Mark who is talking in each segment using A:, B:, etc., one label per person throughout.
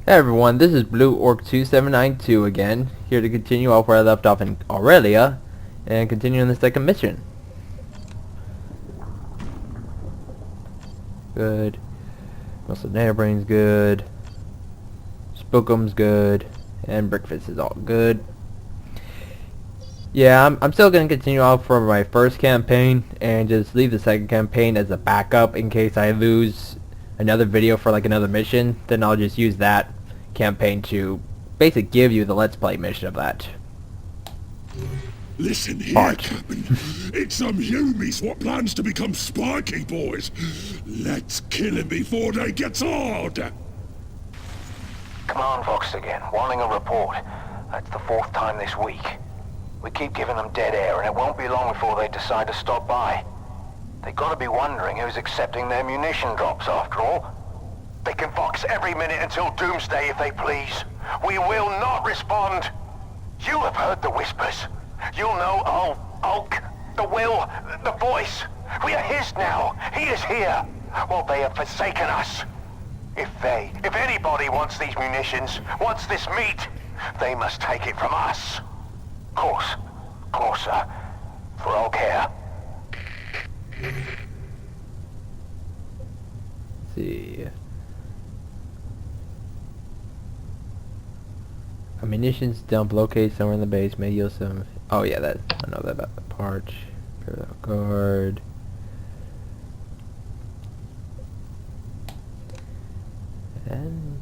A: Hey everyone, this is Blue Orc 2792 again, here to continue off where I left off in Aurelia, and continue in the second mission. Good. Muscle Brain's good. Spookum's good. And Breakfast is all good. Yeah, I'm still going to continue off from my first campaign, and just leave the second campaign as a backup in case I lose another video for like another mission. Then I'll just use that campaign to basically give you the Let's Play mission of that.
B: Listen here,
A: Part.
B: Captain. It's some humies what plans to become Sparky boys. Let's kill him before they gets hard.
C: Command Vox again, wanting a report. That's the fourth time this week. We keep giving them dead air, and it won't be long before they decide to stop by. They gotta be wondering who's accepting their munition drops after all. They can Vox every minute until doomsday if they please. We will not respond. You have heard the whispers. You'll know Ulk, the will, the voice. We are his now. He is here. Well, they have forsaken us. If anybody wants these munitions, wants this meat, they must take it from us. Course, sir. For all care.
A: Let's see. Ammunitions dump located somewhere in the base may yield some. Oh yeah, that I know that about the part. Parallel guard. And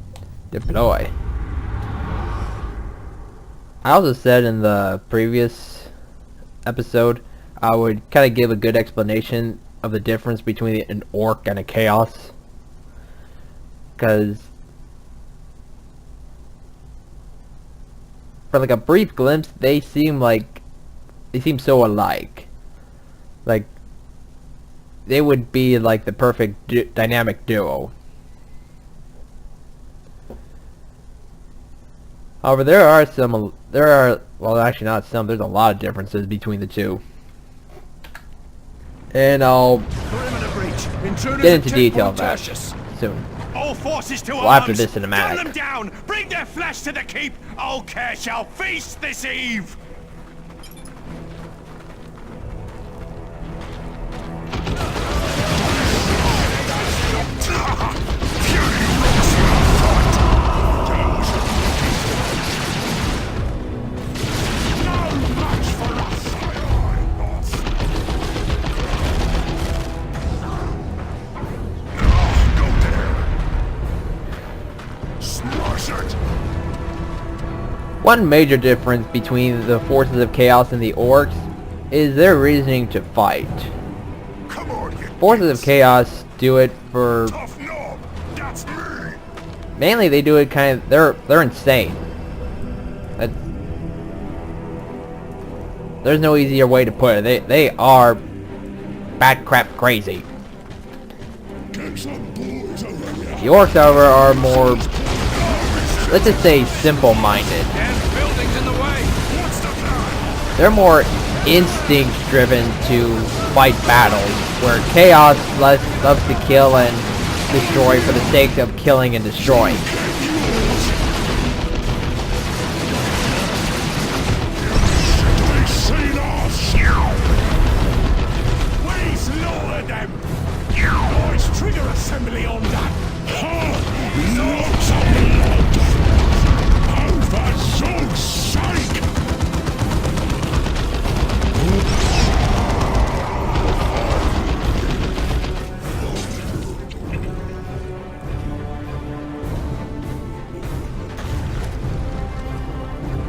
A: deploy. I also said in the previous episode I would kind of give a good explanation of the difference between an orc and a chaos, because for like a brief glimpse they seem so alike. Like they would be like the perfect dynamic duo. However, there are well, actually not some, there's a lot of differences between the two. And I'll get into detail of that soon.
D: All forces to
A: well, after
D: arms.
A: this cinematic.
D: Gun them down! Bring their flesh to the keep! All care shall feast this eve!
A: One major difference between the forces of chaos and the orcs is their reasoning to fight.
B: Come on, you
A: Forces of chaos do it for
B: tough knob. That's me.
A: mainly they do it kind of they're insane. There's no easier way to put it. They are bat crap crazy.
B: Get some boys over here.
A: The orcs, however, are more, let's just say, simple-minded.
D: Buildings in the way!
B: What's the plan?
A: They're more instinct-driven to fight battles, where chaos loves to kill and destroy for the sake of killing and destroying.
B: Please lower them. Boys, trigger assembly on that. Lots of blood. Oh, for Zeus' sake!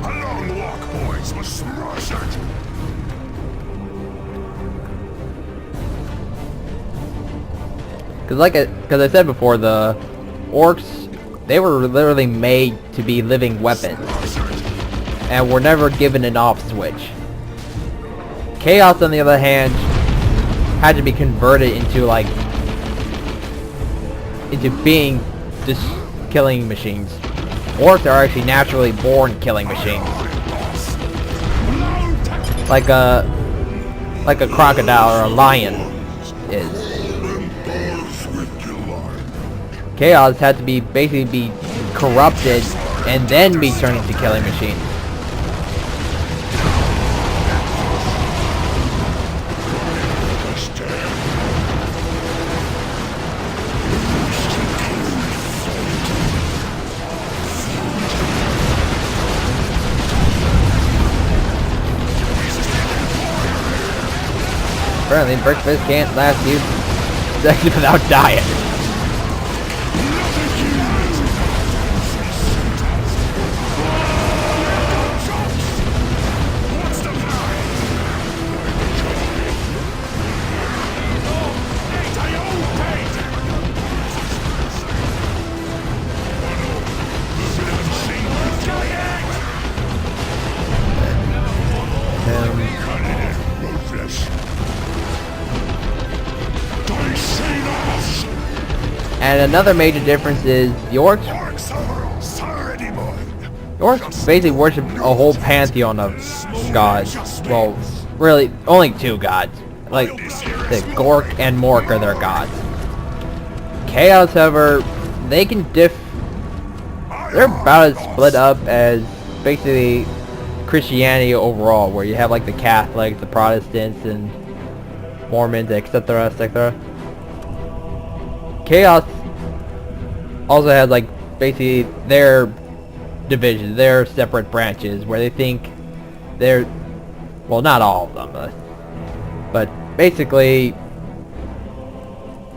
B: A long walk, boys. We'll smash it.
A: Because I said before, the orcs, they were literally made to be living weapons, and were never given an off switch. Chaos, on the other hand, had to be converted into being just killing machines. Orcs are actually naturally born killing machines, like a crocodile or a lion is. Chaos had to be basically corrupted and then be turned into killing machines. Apparently, breakfast can't last you seconds without dying. And another major difference is the orcs basically worship a whole pantheon of gods. Well, really, only two gods. Like, the Gork and Mork are their gods. Chaos, however, they can they're about as split up as basically Christianity overall, where you have like the Catholics, the Protestants, and Mormons, etc., etc. Chaos also has like basically their divisions, their separate branches, where they think they're, well, not all of them, but basically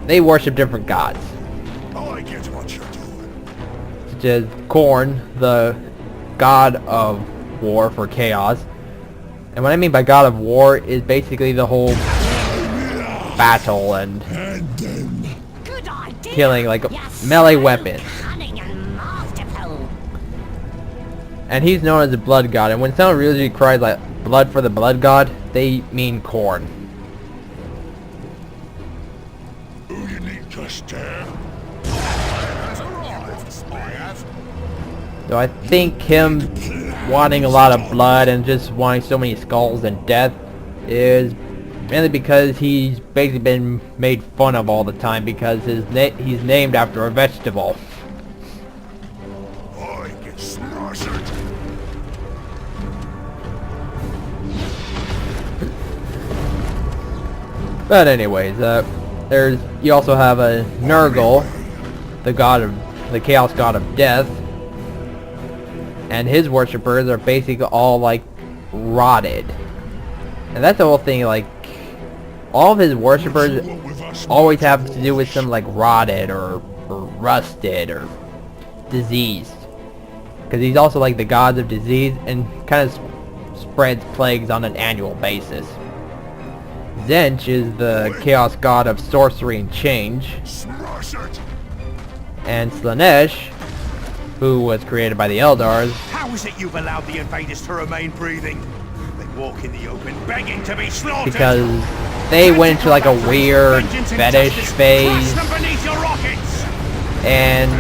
A: they worship different gods.
B: Oh, I get what you're doing.
A: Such as Khorne, the god of war for Chaos. And what I mean by god of war is basically the whole battle and killing, like, melee weapons. And he's known as the blood god, and when someone really cries like blood for the blood god, they mean Khorne.
B: Who you need just there?
A: So I think him wanting a lot of blood and just wanting so many skulls and death is mainly because he's basically been made fun of all the time because he's named after a vegetable.
B: I get smashed.
A: But anyways, you also have a Nurgle, the chaos god of death, and his worshippers are basically all like rotted. And that's the whole thing, like, all of his worshippers always have to do with some like rotted or rusted or diseased. Because he's also like the god of disease and kind of spreads plagues on an annual basis. Tzeentch is the chaos god of sorcery and change. And Slaanesh, who was created by the Eldars.
D: How is it you've allowed the invaders to remain breathing? They walk in the open begging to be slaughtered.
A: Because they went into like a weird fetish phase and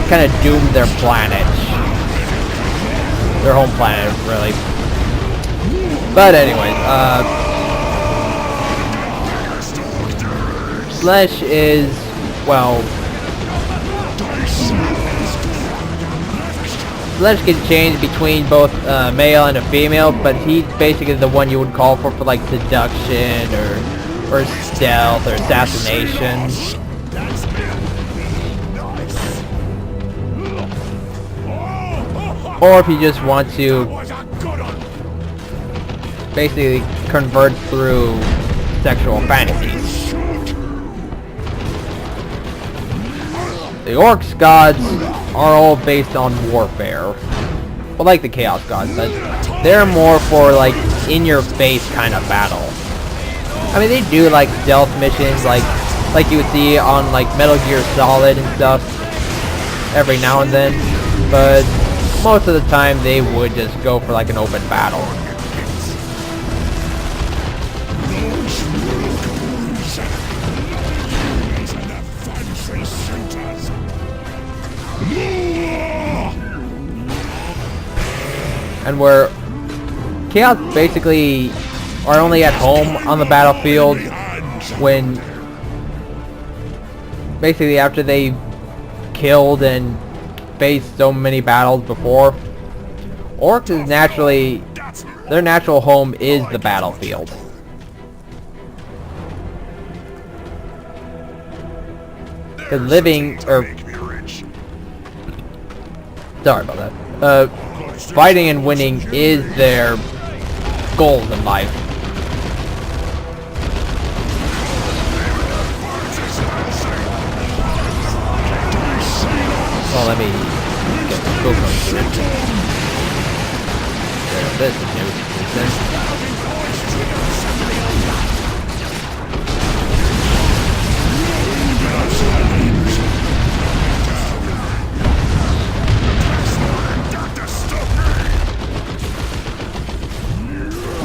A: kind of doomed their planet. Their home planet, really. But anyways, Slaanesh is, well, Slaanesh can change between both male and a female, but he's basically the one you would call for like seduction or stealth or assassination. Or if you just want to basically convert through sexual fantasies. The Orcs gods are all based on warfare. Well, like the Chaos gods, but they're more for like in-your-face kind of battle. I mean, they do like stealth missions, like you would see on like Metal Gear Solid and stuff every now and then, but most of the time they would just go for like an open battle. And where Chaos basically are only at home on the battlefield when basically after they killed and faced so many battles before. Orcs is naturally, their natural home is the battlefield. Because living, or sorry about that. Fighting and winning is their goals in life. Well, let me get the book on through. This is new.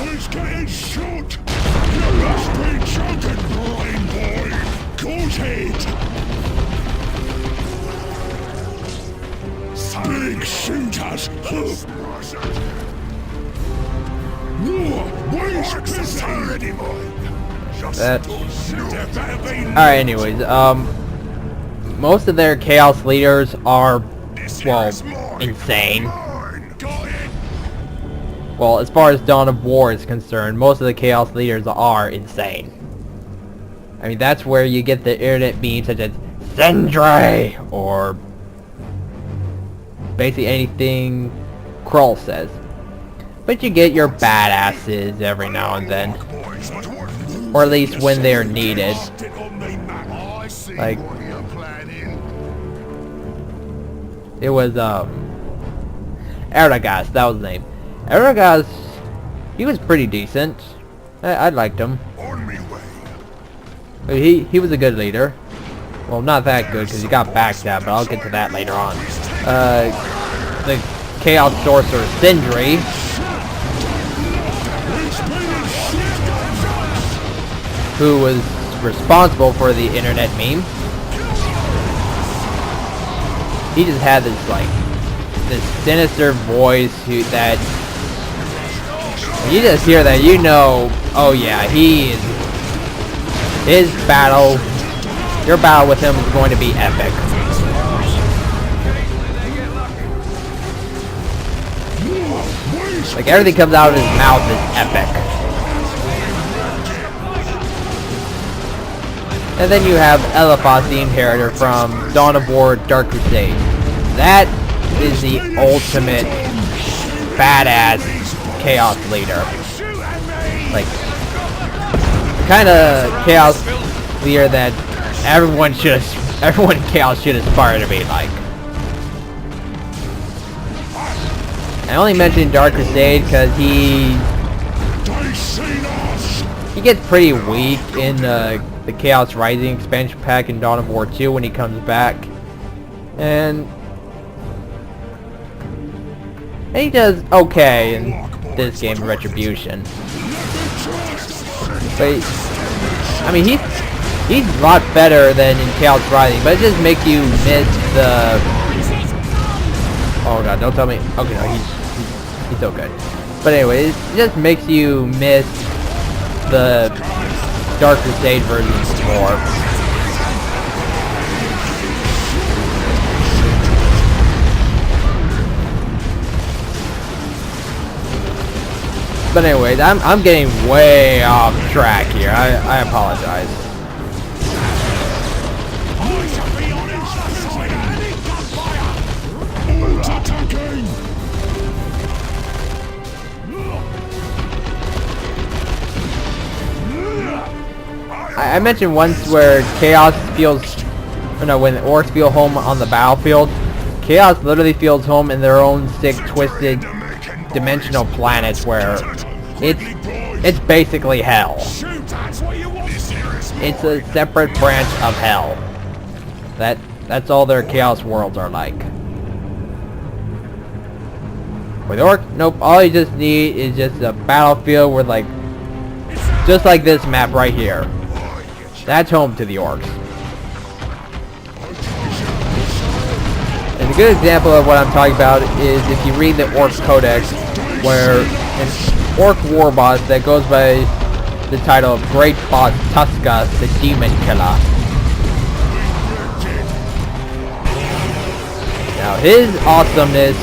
B: He's getting shot! You must be joking, blind boy! Got it! Big shooters!
A: That. Alright, anyways, most of their chaos leaders are, well, insane. Well, as far as Dawn of War is concerned, most of the chaos leaders are insane. I mean, that's where you get the internet memes such as Sentry, or basically anything Krull says. But you get your badasses every now and then. Or at least when they're needed. Like, it was, Eragast, that was his name. Eragast, he was pretty decent. I liked him. He was a good leader. Well, not that good, because he got backstabbed, but I'll get to that later on. The Chaos Sorcerer Sindri, who was responsible for the internet meme. He just had this, like, this sinister voice that you just hear that, you know, oh yeah, his battle, your battle with him is going to be epic. Like, everything comes out of his mouth is epic. And then you have Eliphas, the Inheritor from Dawn of War Dark Crusade. That is the ultimate badass chaos leader. Like, the kind of chaos leader that everyone in chaos should aspire to be like. I only mentioned Dark Crusade because he gets pretty weak in the Chaos Rising expansion pack in Dawn of War 2 when he comes back. And he does okay in this game, Retribution. But, I mean, he's a lot better than in Chaos Rising, but it just makes you miss the... Oh god, don't tell me. Okay, no, he's okay. But anyway, it just makes you miss the Dark Crusade versions more. But anyways, I'm getting way off track here. I apologize. I mentioned once where Chaos feels, or no, when the Orcs feel home on the battlefield, Chaos literally feels home in their own sick, twisted, dimensional planets where it's basically hell. It's a separate branch of hell. That's all their Chaos worlds are like. With Orc, nope, all you just need is just a battlefield with, like, just like this map right here. That's home to the Orcs. And a good example of what I'm talking about is if you read the Orc Codex, where an Orc war boss that goes by the title of Great Boss Tuska, the Demon Killer. Now his awesomeness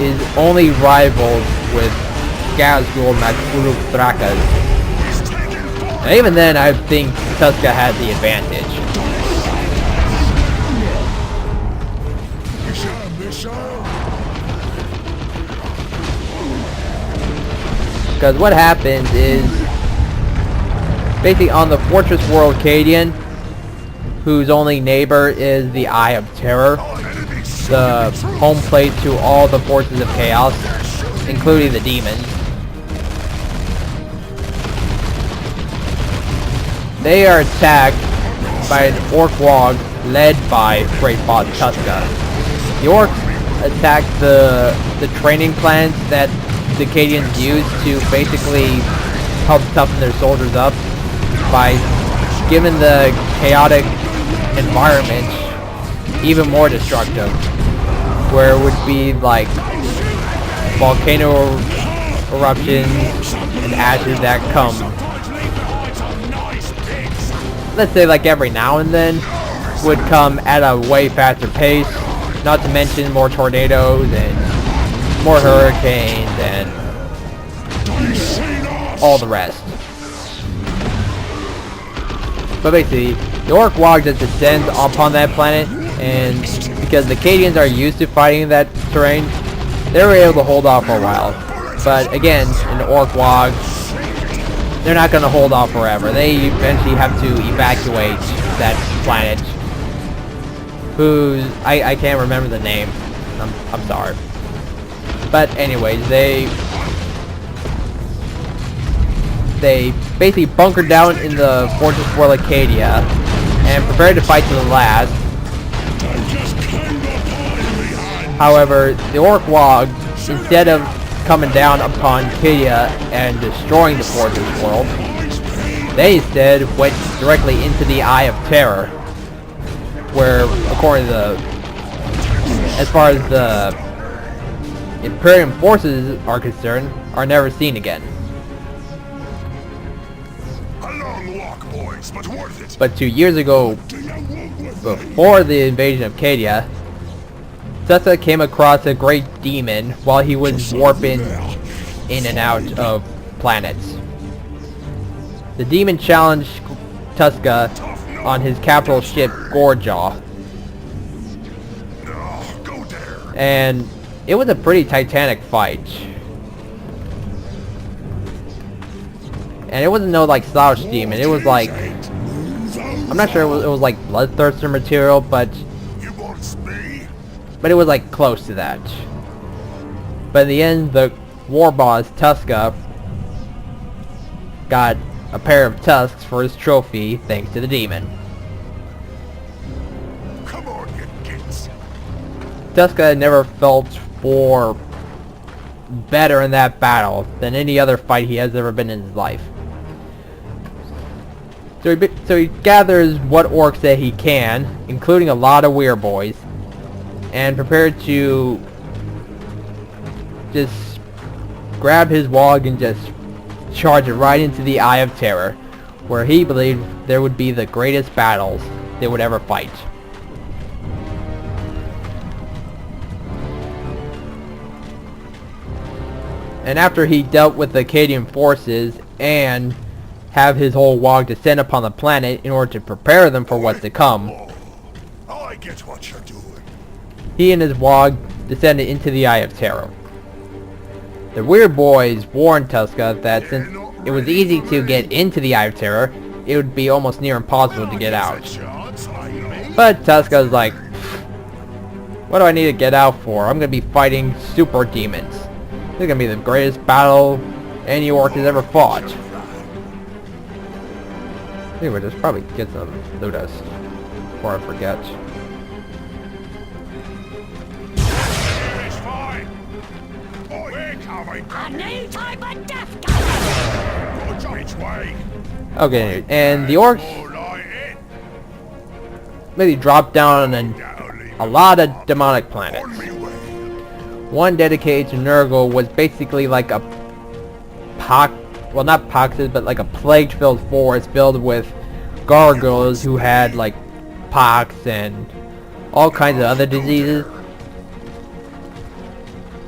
A: is only rivaled with Gazgul Thrakas. And even then, I think Tuska had the advantage. Because what happens is, basically on the Fortress World Cadian, whose only neighbor is the Eye of Terror, the home plate to all the forces of chaos, including the demons. They are attacked by an orc wog led by Great Boss Tuska. The orcs attack the training plans that the Cadians use to basically help toughen their soldiers up by giving the chaotic environment even more destructive, where it would be like volcano eruptions and ashes that come, let's say like every now and then, would come at a way faster pace, not to mention more tornadoes and more hurricanes and all the rest. But basically, the orc wog just descends upon that planet, and because the Cadians are used to fighting that terrain, they were able to hold off for a while. But again, in the orc wog, they're not going to hold off forever. They eventually have to evacuate that planet, whose I can't remember the name. I'm sorry. But anyways, they basically bunkered down in the Fortress World Acadia and prepared to fight to the last. However, the orc wog, instead of coming down upon Acadia and destroying the Fortress World, they instead went directly into the Eye of Terror, where, according to as far as the Imperium forces are concerned, are never seen again. But 2 years ago, before the invasion of Cadia, Tuska came across a great demon while he was warping in and out of planets. The demon challenged Tuska on his capital ship, Gorjaw. And it was a pretty titanic fight. And it wasn't no like slouch demon, it was like, I'm not sure it was like bloodthirster material, but it was like close to that. But in the end, the war boss Tuska got a pair of tusks for his trophy thanks to the demon.
B: Come on, you Gitz.
A: Tuska never felt for better in that battle than any other fight he has ever been in his life. So he gathers what orcs that he can, including a lot of weird boys, and prepared to just grab his wog and just charge it right into the Eye of Terror, where he believed there would be the greatest battles they would ever fight. And after he dealt with the Acadian forces and have his whole wog descend upon the planet in order to prepare them for what's to come,
B: I get what you're doing.
A: he and his wog descended into the Eye of Terror. The weird boys warned Tuska that since it was easy to get into the Eye of Terror, it would be almost near impossible to get out. But Tuska was like, what do I need to get out for? I'm going to be fighting super demons. This is going to be the greatest battle any orc has ever fought. Anyway, just probably get some Ludus before I forget. Okay, and the orcs maybe dropped down on a lot of demonic planets. One dedicated to Nurgle was basically like a well, not poxes, but like a plague-filled forest filled with gargoyles who had like pox and all kinds of other diseases.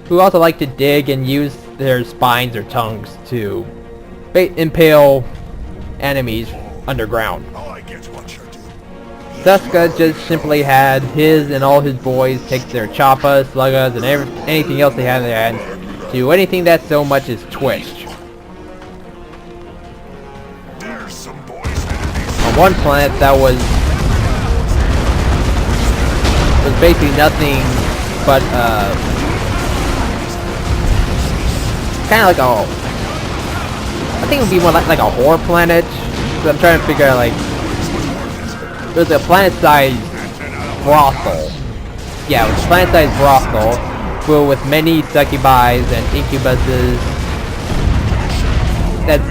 A: who also like to dig and use their spines or tongues to impale enemies underground.
B: I get what you're doing.
A: Tuska just simply had his and all his boys take their choppas, sluggas, and anything else they had in their hands to anything that so much as twitched.
B: There's some boys.
A: On one planet that was basically nothing but kind of like I think it would be more like a horror planet. So I'm trying to figure out, like, there's a planet-sized brothel. Yeah, it was a planet-sized brothel filled with many succubis and incubuses that's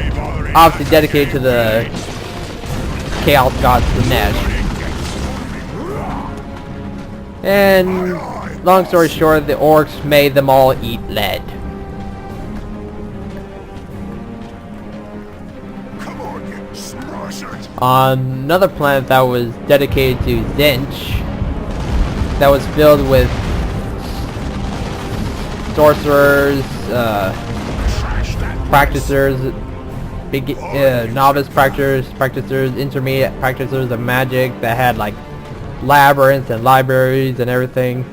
A: obviously dedicated to the chaos god Slanesh. And long story short, the orcs made them all eat lead. On another planet that was dedicated to Zinch, that was filled with sorcerers, practicers, novice practicers, intermediate practicers of magic that had like labyrinths and libraries and everything.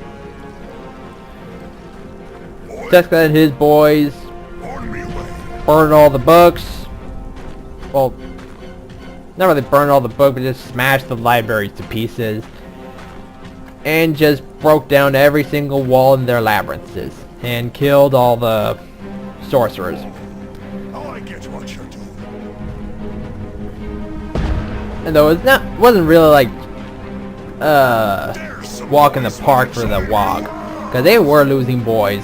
A: Tuska and his boys burned all the books. Well, not really burned all the books, but just smashed the libraries to pieces. And just broke down every single wall in their labyrinths. And killed all the sorcerers.
B: I get what you're doing.
A: And though it wasn't really like walk in the park for the WOG. Because they were losing boys.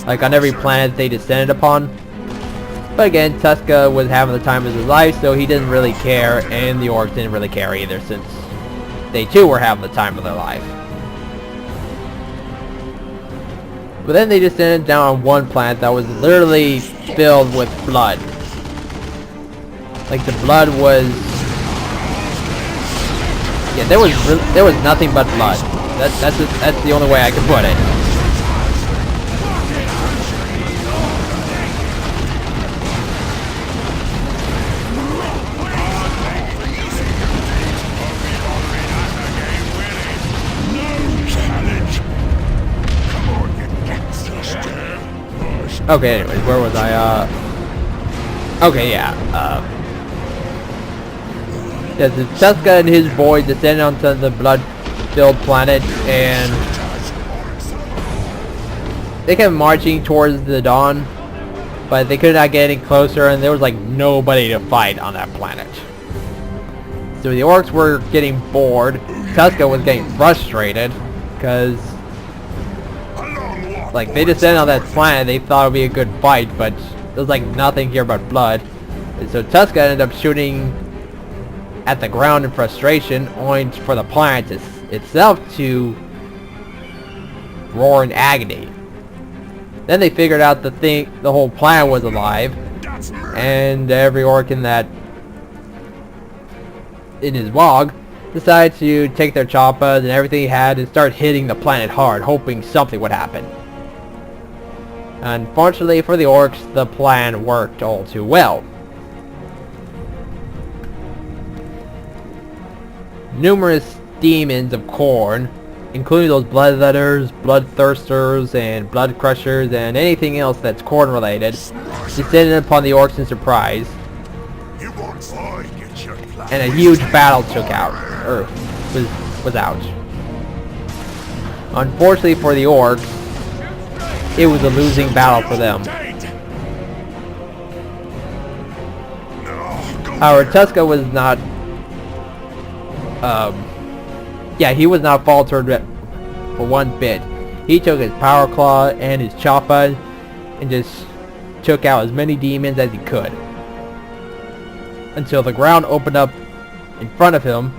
A: Like on every planet they descended upon. But again, Tuska was having the time of his life, so he didn't really care, and the orcs didn't really care either, since they too were having the time of their life. But then they descended down on one planet that was literally filled with blood. Like the blood was... yeah, there was nothing but blood. That's the only way I can put it. Okay, anyways, where was I? Okay, yeah, yeah, so Tuska and his boys descended onto the blood-filled planet, and they kept marching towards the dawn, but they could not get any closer, and there was like nobody to fight on that planet. So the orcs were getting bored. Tuska was getting frustrated, because like they descended on that planet, they thought it would be a good fight, but there was like nothing here but blood. And so Tuska ended up shooting at the ground in frustration, only for the planet itself to roar in agony. Then they figured out the whole planet was alive, and every orc in his WOG decided to take their choppas and everything he had and start hitting the planet hard, hoping something would happen. Unfortunately for the orcs, the plan worked all too well. Numerous demons of Khorne, including those bloodletters, bloodthirsters, and blood crushers, and anything else that's Khorne related, descended upon the orcs in surprise, and a huge battle was out. Unfortunately for the orcs, it was a losing battle for them. However, Tuska was not he was not faltered for one bit. He took his power claw and his choppa and just took out as many demons as he could, until the ground opened up in front of him,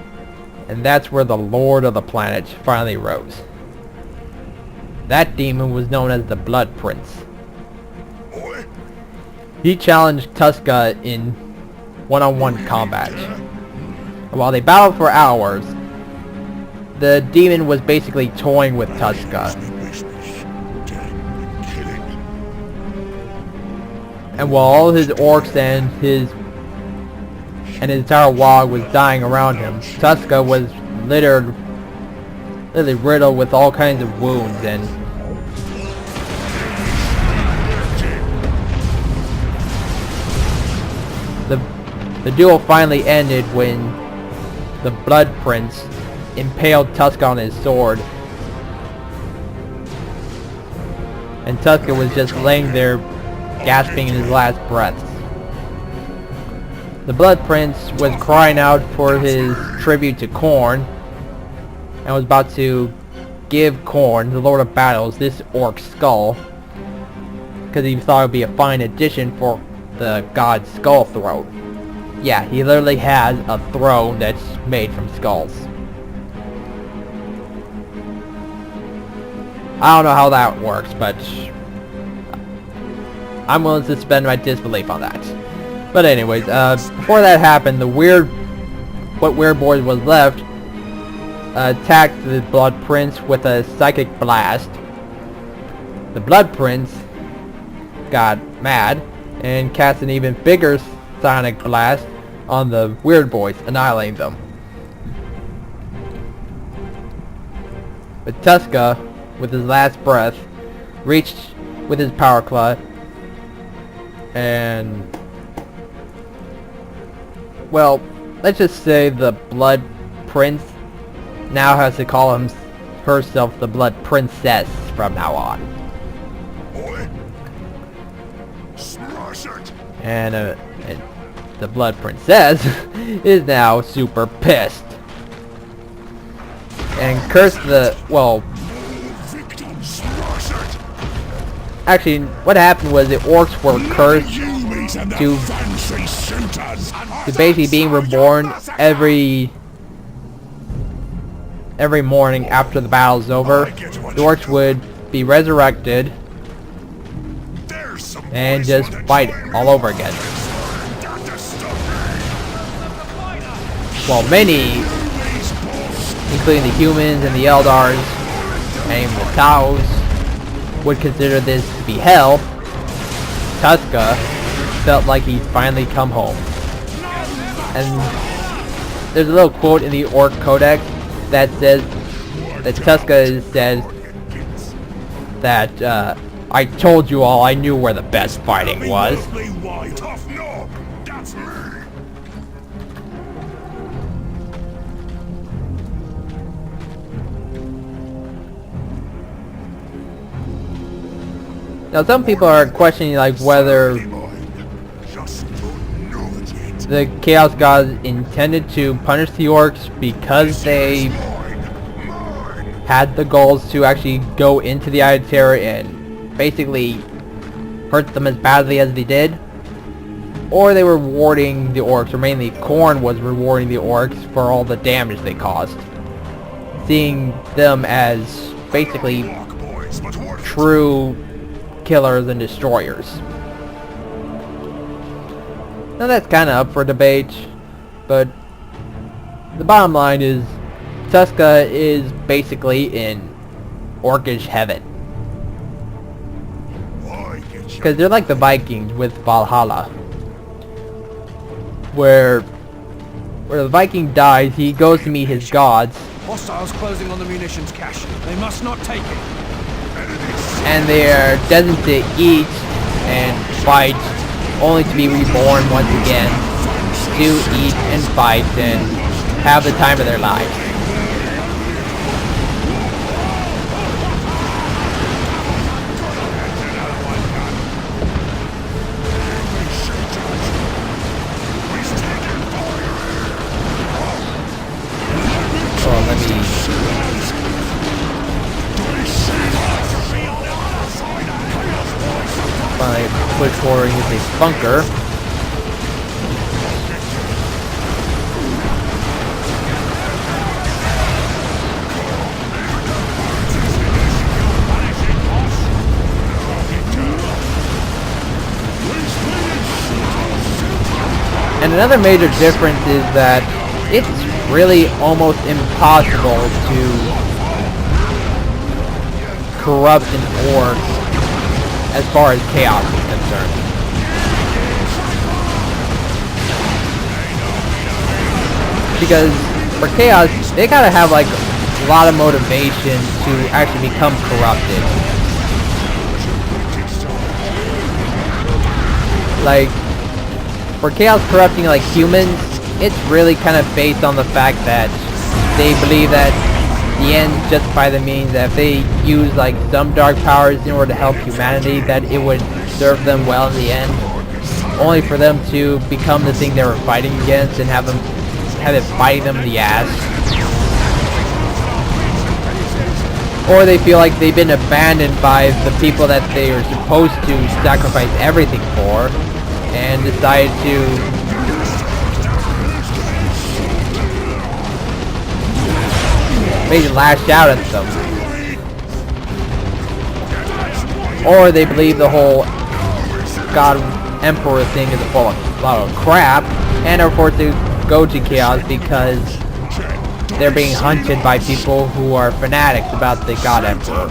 A: and that's where the Lord of the Planet finally rose. That demon was known as the Blood Prince. He challenged Tuska in one-on-one combat. While they battled for hours, the demon was basically toying with Tuska. And while all his orcs and his entire log was dying around him, Tuska was literally riddled with all kinds of wounds, and the duel finally ended when the Blood Prince impaled Tuska on his sword, and Tuska was just laying there gasping in his last breaths. The Blood Prince was crying out for his tribute to Khorne, and was about to give Khorne, the Lord of Battles, this orc skull, because he thought it would be a fine addition for the god's skull throne. Yeah, he literally has a throne that's made from skulls. I don't know how that works, but I'm willing to suspend my disbelief on that. But anyways, before that happened, what Weird Boy was left attacked the Blood Prince with a psychic blast. The Blood Prince got mad and cast an even bigger sonic blast on the Weird Boys, annihilating them. But Tuska, with his last breath, reached with his power claw and, well, let's just say the Blood Prince now has to call herself the Blood Princess from now on. And the Blood Princess is now super pissed and cursed the, well, actually what happened was the orcs were cursed to basically being reborn every morning after the battle's over. The orcs would be resurrected and just fight all over again. While many, including the humans and the Eldars and the Taos, would consider this to be hell, Tuska felt like he'd finally come home. And there's a little quote in the Orc Codex that says that Tuska says that I told you all I knew where the best fighting was. Now some people are questioning like whether the Chaos Gods intended to punish the orcs because they had the goals to actually go into the Eye of Terror and basically hurt them as badly as they did, or they were rewarding the orcs, or mainly Khorne was rewarding the orcs for all the damage they caused, seeing them as basically true killers and destroyers. Now that's kind of up for debate, but the bottom line is Tuska is basically in orcish heaven. Because they're like the Vikings with Valhalla, where the Viking dies, he goes to meet his gods.
E: Hostiles closing on the munitions cache. They must not take it.
A: And they are destined to eat and fight, only to be reborn once again, to eat and fight and have the time of their lives. Push forward is a bunker. And another major difference is that it's really almost impossible to corrupt an orc as far as chaos is concerned. Because for Chaos, they gotta have like a lot of motivation to actually become corrupted. Like, for Chaos corrupting like humans, it's really kind of based on the fact that they believe that the end justify the means, that if they use like some dark powers in order to help humanity, that it would serve them well in the end, only for them to become the thing they were fighting against and have it biting them in the ass. Or they feel like they've been abandoned by the people that they are supposed to sacrifice everything for, and decide to maybe lash out at them. Or they believe the whole God Emperor thing is a lot of crap, and are forced to go to Chaos because they're being hunted by people who are fanatics about the God Emperor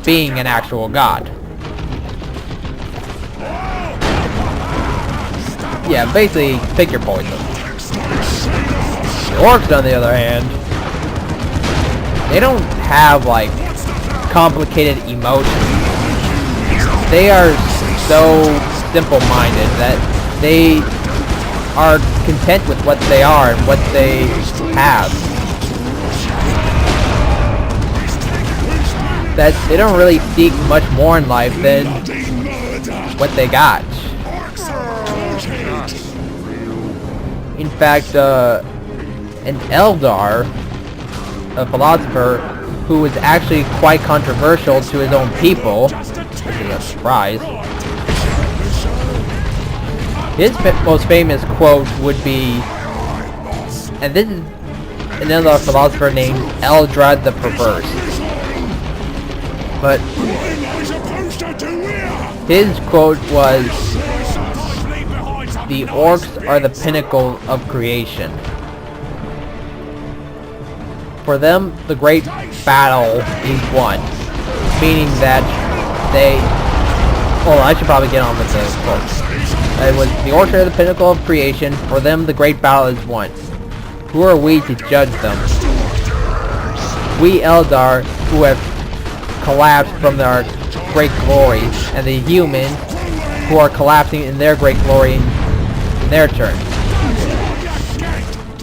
A: being an actual god. Yeah, basically, pick your poison. The orcs, on the other hand, they don't have, like, complicated emotions. They are so simple-minded that they are content with what they are and what they have. That they don't really seek much more in life than what they got. In fact, an Eldar, a philosopher who was actually quite controversial to his own people, which is a surprise. His most famous quote would be, and this is another philosopher named Eldrad the Perverse, but his quote was, "The orcs are the pinnacle of creation. For them, the great battle is won," meaning that they... Well, I should probably get on with the quote. It was, "The orcs are the pinnacle of creation. For them, the great battle is won. Who are we to judge them? We Eldar, who have collapsed from their great glory, and the humans, who are collapsing in their great glory in their turn."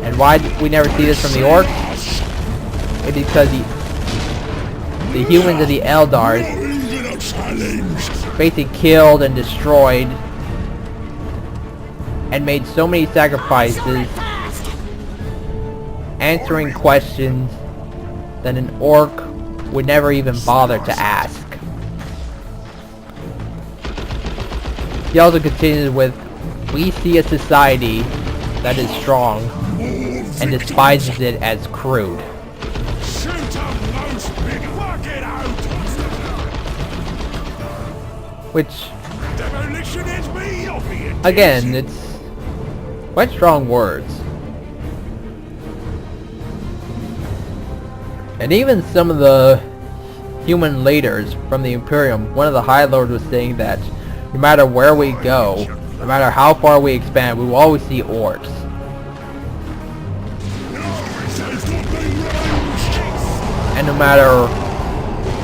A: And why do we never see this from the orcs? It's because the humans and the Eldars basically killed and destroyed and made so many sacrifices, answering questions that an orc would never even bother to ask. He also continues with, "We see a society that is strong and despises it as crude." Which, again, it's quite strong words. And even some of the human leaders from the Imperium, one of the High Lords was saying that no matter where we go, no matter how far we expand, we will always see orcs. And no matter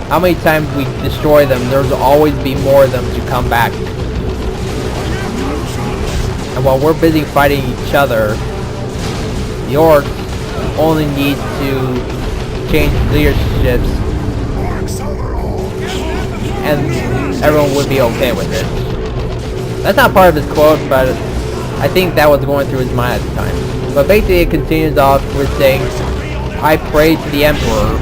A: how many times we destroy them, there's always be more of them to come back. And while we're busy fighting each other, the orcs only need to change leaderships and everyone would be okay with it. That's not part of his quote, but I think that was going through his mind at the time. But basically it continues off with saying, "I pray to the Emperor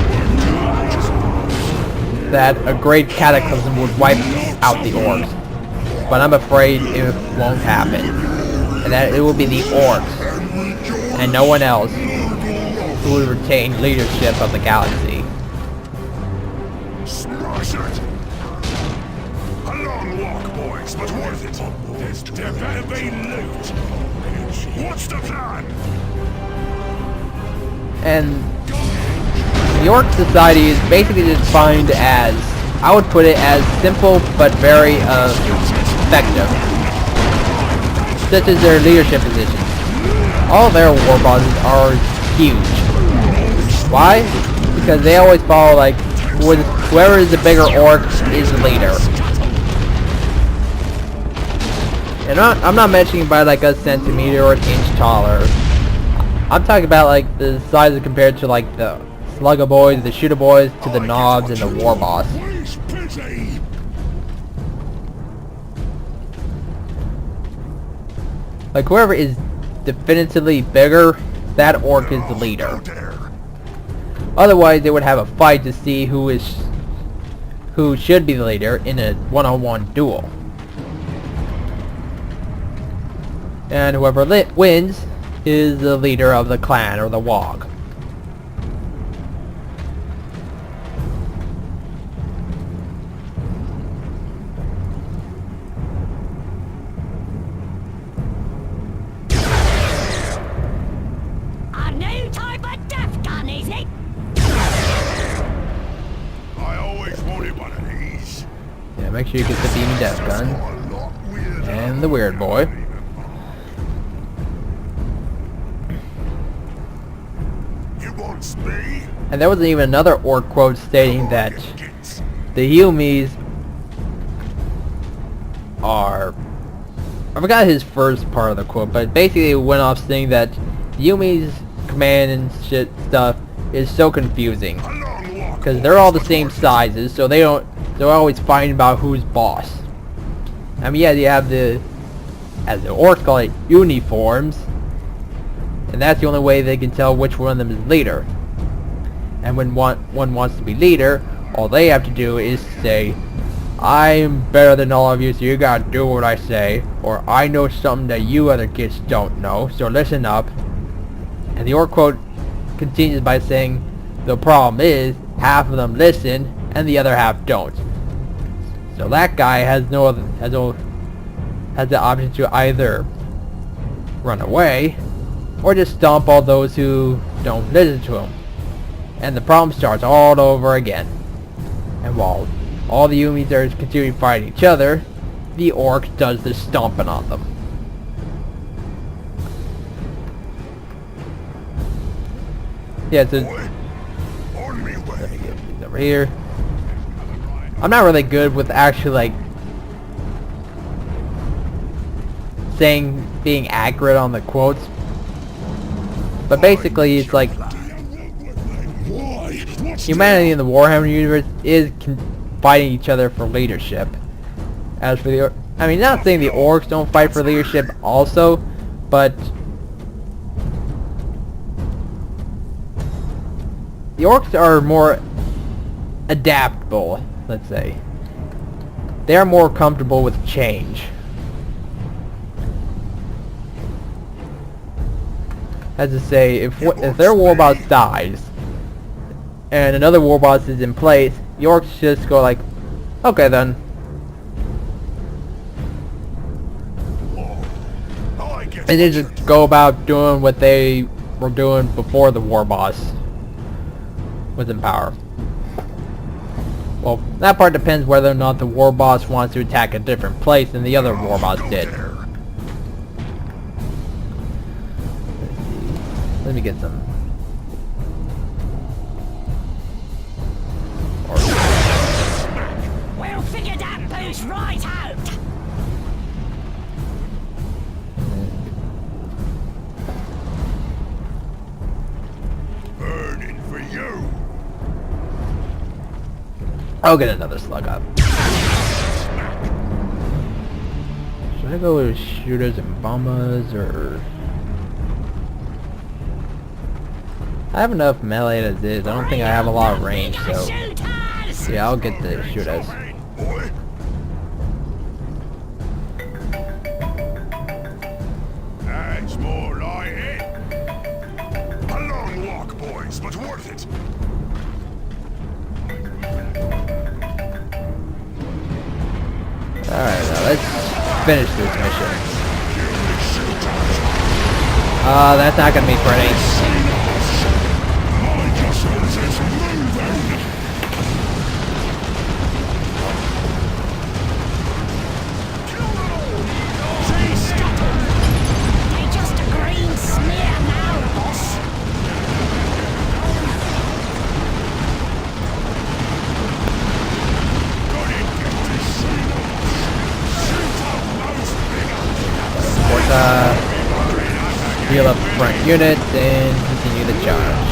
A: that a great cataclysm would wipe out the orcs, but I'm afraid it won't happen, and that it will be the orcs and no one else who will retain leadership of the galaxy."
B: Smash it! A long walk, boys, but worth it. There better be loot. What's the plan?
A: And the orc society is basically defined as, I would put it as simple but very effective, such as their leadership positions. all their war bosses are huge. Why? Because they always follow like whoever is the bigger orc is the leader. And I'm not mentioning by like a centimeter or an inch taller. I'm talking about like the size compared to like the slugger boys, the shooter boys, to the knobs and the war boss. Like whoever is definitively bigger, that orc is the leader. Otherwise, they would have a fight to see who should be the leader in a one-on-one duel. And whoever wins is the leader of the clan or the wog.
F: A new type of death gun, is it?
B: I always wanted one of these.
A: Yeah, make sure you get the beaming death gun. And the weird boy. And there was even another orc quote stating that the Yumis are... I forgot his first part of the quote, but basically it went off saying that Yumi's command and shit stuff is so confusing. Because they're all the same sizes, so they're always fighting about who's boss. I mean, yeah, you have as the orcs call it, uniforms. And that's the only way they can tell which one of them is leader. And when one wants to be leader, all they have to do is say, I'm better than all of you, so you gotta do what I say. Or I know something that you other kids don't know, so listen up. And the orc quote continues by saying, the problem is, half of them listen, and the other half don't. So that guy has the option to either run away, or just stomp all those who don't listen to him. And the problem starts all over again. And while all the Yumis are continuing fighting each other, the orc does the stomping on them. Yeah, so let me get these over here. I'm not really good with actually like being accurate on the quotes. But basically, it's like humanity in the Warhammer universe is fighting each other for leadership. As for the, I mean, not saying the orcs don't fight for leadership also, but the orcs are more adaptable, let's say. They are more comfortable with change. As to say, if their war boss dies and another war boss is in place, the orcs just go like, okay then. And they just go about doing what they were doing before the war boss was in power. Well, that part depends whether or not the war boss wants to attack a different place than the other war boss did. Let me get some.
F: We'll figure that boost right out.
B: Burning for you.
A: I'll get another slug up. Should I go with shooters and bombers or? I have enough melee as is. I don't think I have a lot of range, so yeah, I'll get the shooters.
B: That's more like it. A long walk, boys, but worth it.
A: Alright, now let's finish this mission. That's not gonna be pretty.
F: They're just a green smear.
A: heal up the front units and continue the charge.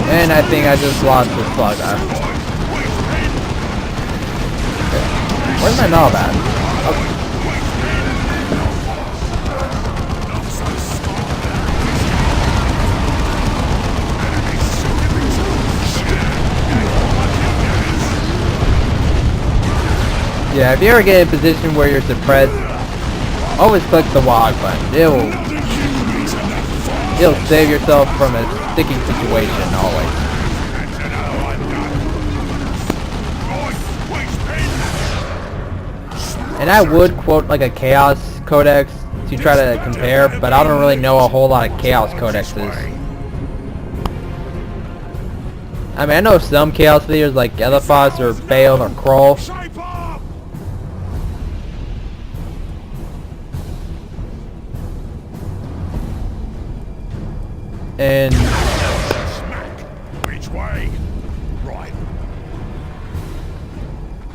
A: And I think I just lost the slug. Where's my knob at? Oh. Yeah, if you ever get in a position where you're suppressed, always click the WAG button. It'll save yourself from a sticking situation always. And I would quote like a Chaos Codex to try to compare, but I don't really know a whole lot of Chaos Codexes. I mean, I know some Chaos leaders like Elephas or Bale or Kroll. And
B: Which way? Right.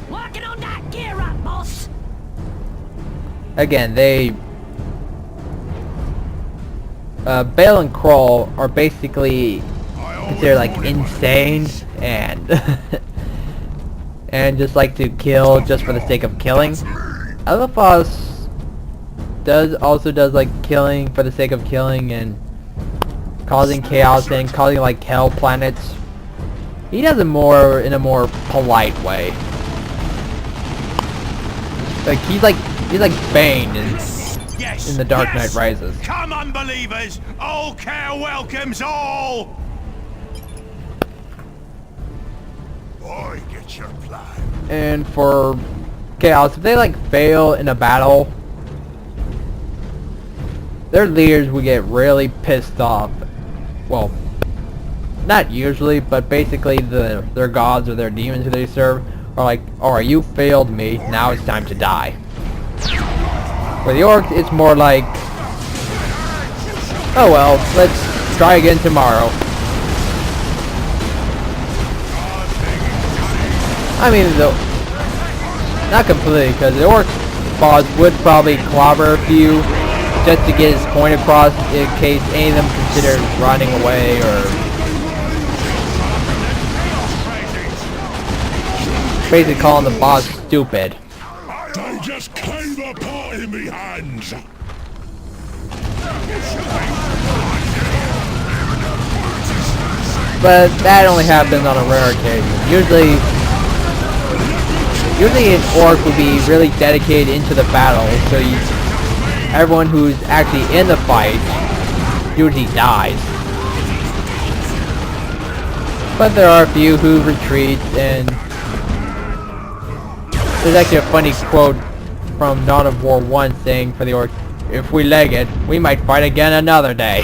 F: Working on that gear up, boss.
A: again, they Bale and Kroll are basically considered like insane and and just like to kill just for the sake of killing. Elephas does like killing for the sake of killing and causing chaos and causing like hell planets. He does it more in a more polite way. Like he's like Bane in the Dark Knight Rises.
D: Come unbelievers! All care welcomes all!
B: I get your plan.
A: And for Chaos, if they like fail in a battle, their leaders would get really pissed off. Well, not usually, but basically their gods or their demons who they serve are like, alright, you failed me, now it's time to die. For the Orcs, it's more like, oh well, let's try again tomorrow. I mean, though, not completely, because the Orc boss would probably clobber a few just to get his point across in case any of them consider running away or basically calling the boss stupid.
B: They just came apart in me hands.
A: But that only happens on a rare occasion. Usually an Orc would be really dedicated into the battle, so everyone who's actually in the fight usually dies. But there are a few who retreat, and there's actually a funny quote from Dawn of War 1 saying for the Orcs, if we leg it, we might fight again another day.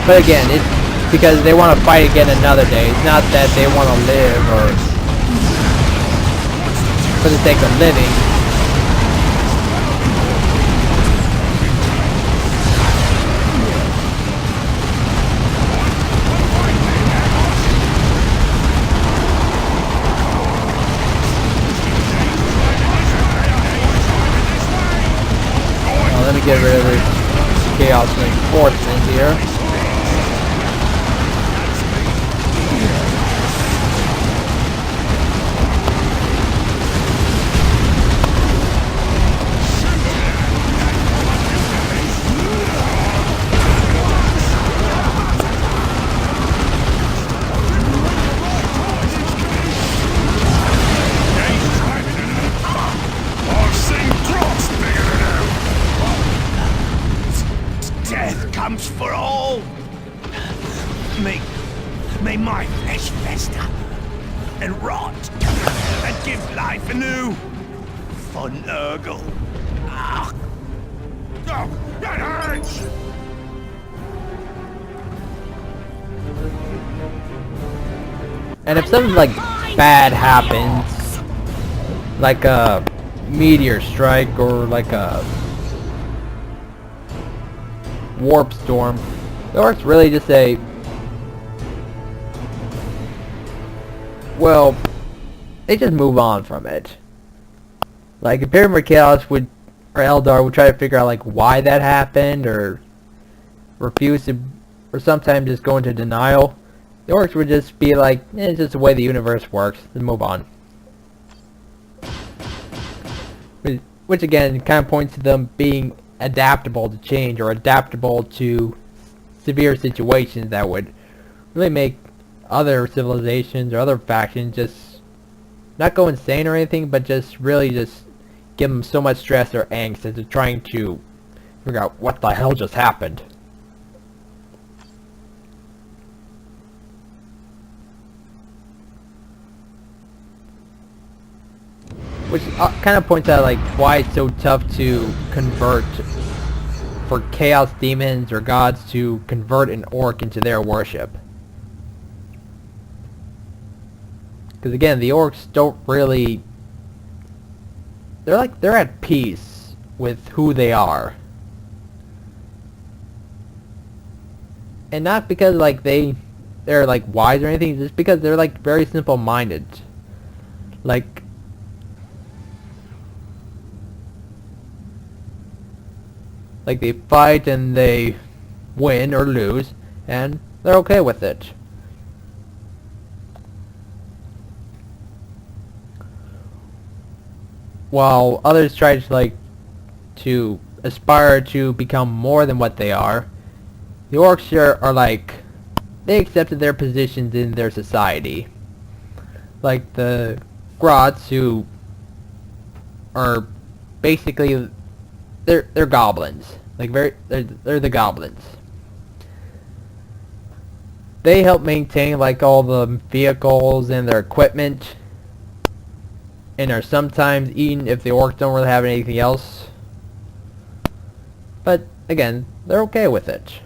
A: But again, it's because they want to fight again another day. It's not that they want to live or for the sake of living. Well, let me get rid of this chaos reinforcement here.
D: Comes for all. May my flesh fester and rot and give life anew. Von Urgle. Ah. Oh, that hurts.
A: And if something like bad happens, like a meteor strike or like a warp storm, the Orcs really just say, well, they just move on from it. Like, if Pyramid Chaos would, or Eldar would try to figure out, like, why that happened, or refuse to, or sometimes just go into denial, the Orcs would just be like, it's just the way the universe works, and move on. Which again, kind of points to them being adaptable to change, or adaptable to severe situations that would really make other civilizations or other factions just not go insane or anything, but just really just give them so much stress or angst as they're trying to figure out what the hell just happened. Which kind of points out like why it's so tough to convert for chaos demons or gods to convert an orc into their worship. Because again, the orcs don't really... They're at peace with who they are. And not because like they're like wise or anything, just because they're like very simple-minded. Like they fight and they win or lose, and they're okay with it. While others try to aspire to become more than what they are, the orcs are like, they accepted their positions in their society. Like the Grots, who are basically they're goblins. Like they're the goblins. They help maintain like all the vehicles and their equipment, and are sometimes eaten if the orcs don't really have anything else. But again, they're okay with it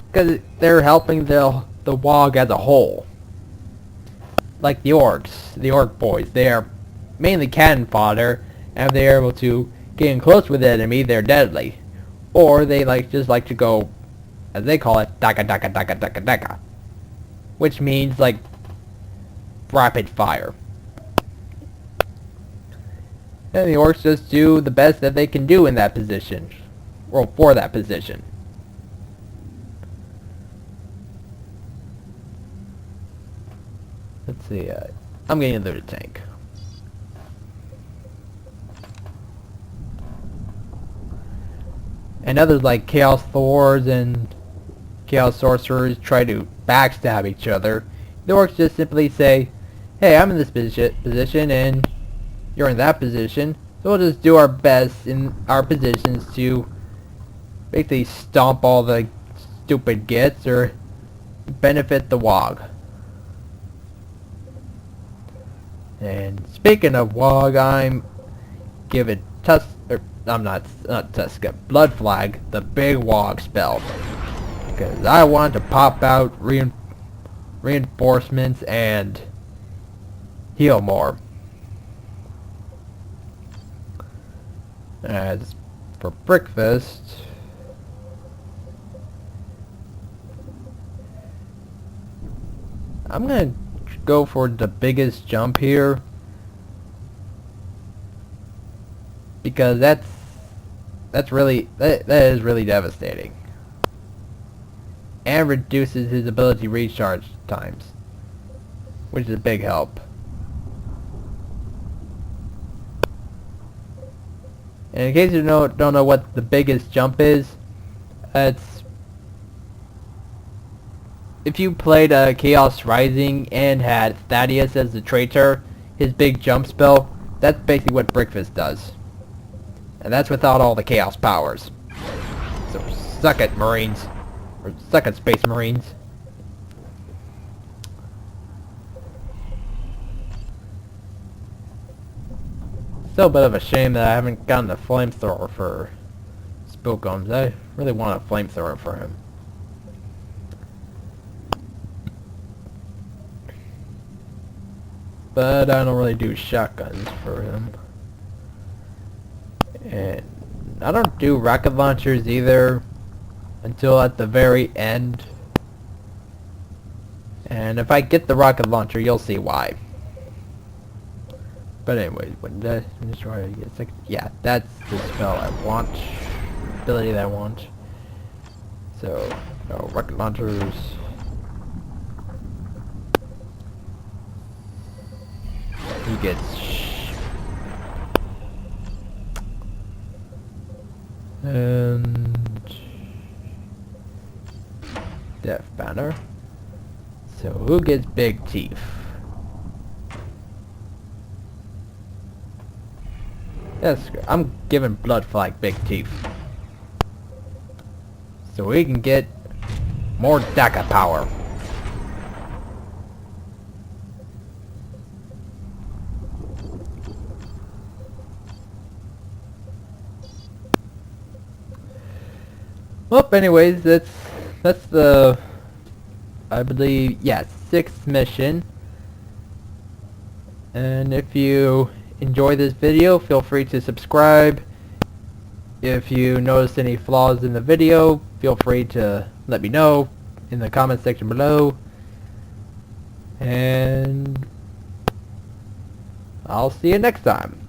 A: because they're helping the WoG as a whole. Like the orcs, the orc boys, they are mainly cannon fodder. And if they're able to get in close with the enemy, they're deadly. Or they just like to go, as they call it, daka daka daka daka daka. Which means like rapid fire. And the orcs just do the best that they can do in that position. Or for that position. Let's see, I'm getting a looted tank. And others like Chaos Thors and Chaos Sorcerers try to backstab each other. The orcs just simply say, hey, I'm in this position and you're in that position, so we'll just do our best in our positions to basically stomp all the stupid Gitz or benefit the WoG. And speaking of WoG, I'm giving Tuska, Blood Flag, the big WoG spell. Because I want to pop out reinforcements and heal more. As for breakfast, I'm gonna go for the biggest jump here, because that is really devastating, and reduces his ability recharge times, which is a big help. And in case you don't know what the biggest jump is, it's if you played Chaos Rising and had Thaddeus as the traitor, his big jump spell, that's basically what breakfast does. And that's without all the Chaos powers. So suck it, Marines. Or suck it, Space Marines. Still a bit of a shame that I haven't gotten a flamethrower for Spookums. I really want a flamethrower for him. But I don't really do shotguns for him. And I don't do rocket launchers either until at the very end. And if I get the rocket launcher, you'll see why. But anyways, when the destroyer gets like, yeah, that's the spell I want, ability that I want. So, no rocket launchers. He gets and Death Banner. So who gets big teeth? That's good. I'm giving Blood Flag big teeth. So we can get more DACA power. Well, anyways, that's the, I believe, yeah, 6th mission. And if you enjoy this video, feel free to subscribe. If you notice any flaws in the video, feel free to let me know in the comment section below. And I'll see you next time.